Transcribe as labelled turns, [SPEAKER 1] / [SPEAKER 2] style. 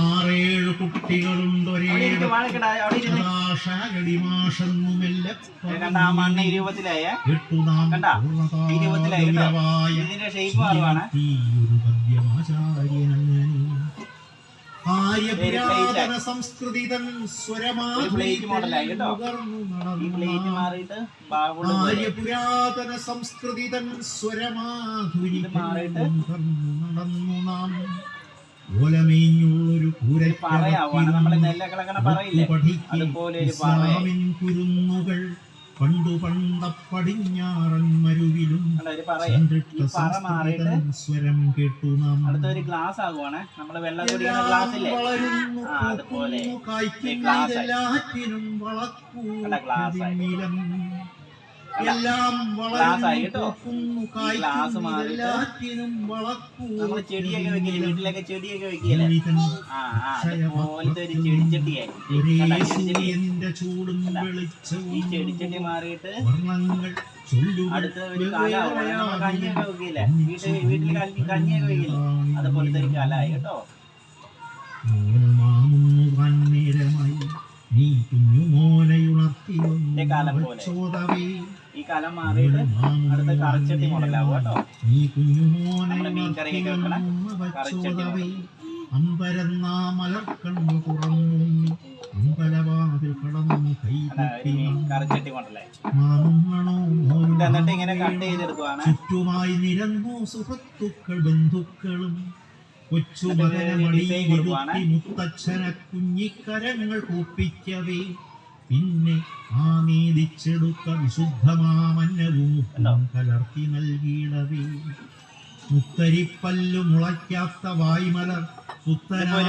[SPEAKER 1] ആറേഴു കുട്ടികളുണ്ടൊരേഴടി മാഷെന്നുമെല്ലെ ആര്യപുരാതന സംസ്കൃതിതൻ ആര്യപുരാതന സംസ്കൃതിതൻ സ്വരമാധുരി നടന്നു നാം ഓലമേഞ്ഞുള്ളൊരു ഇസ്ലാമിൻ കുരുന്നുകൾ പണ്ടു പണ്ട പടിഞ്ഞാറൻ മരുവിലും സ്വരം കേട്ടു നാം വളരുന്നു കായ്ക്കുന്നതിലാറ്റിനും വളക്കൂലം എല്ലാം വളരുന്നു കായ്ക്കുന്നതിലാറ്റിനും
[SPEAKER 2] വീട്ടിലൊക്കെ ചെടിയൊക്കെ വെക്കില്ലേ
[SPEAKER 1] സൂര്യന്റെ ചൂടും വെളിച്ചവും
[SPEAKER 2] ഈ ചെടിച്ചട്ടി മാറിയിട്ട്
[SPEAKER 1] വർണ്ണങ്ങൾ
[SPEAKER 2] അടുത്ത ഒരു കാലമാവും കഞ്ഞിയൊക്കെ വെക്കില്ലേ വീട്ടിൽ കഞ്ഞിയൊക്കെ വെക്കില്ലേ അതുപോലത്തെ ഒരു കാലമായി കേട്ടോ.
[SPEAKER 1] നേരമായി നീ കുഞ്ഞുമോനയുണർത്തി
[SPEAKER 2] കാലം പോലെ ഈ കാലം മാറിയിട്ട് അടുത്ത കറച്ചട്ടി മോഡലാവും കേട്ടോ.
[SPEAKER 1] നീ കുഞ്ഞുമോനെ
[SPEAKER 2] മീൻ കറിയൊക്കെ വെക്കണ കറച്ചട്ടി
[SPEAKER 1] അമ്പരന്നാമലർക്കണ്ണു തുറന്നു അമ്പലവാതിൽ കടന്നു
[SPEAKER 2] കറച്ചട്ടി മോഡലായി. എന്നിട്ട് ഇങ്ങനെ കട്ട് ചെയ്തെടുക്കുവാണ്.
[SPEAKER 1] ചുറ്റുമായി നിരന്നു സുഹൃത്തുക്കൾ ബന്ധുക്കളും കൊച്ചുമകനമടിയിരുത്തി മുത്തച്ഛന കുഞ്ഞിക്കരങ്ങൾ കൂപ്പിക്കവേ പിന്നെ ആ നീതിച്ചെടുത്ത വിശുദ്ധമാമന്നവും കലർത്തി നൽകിയിടവേ മുത്തരിപ്പല്ലു മുളയ്ക്കാത്ത വായ്മലർ പുത്തനായ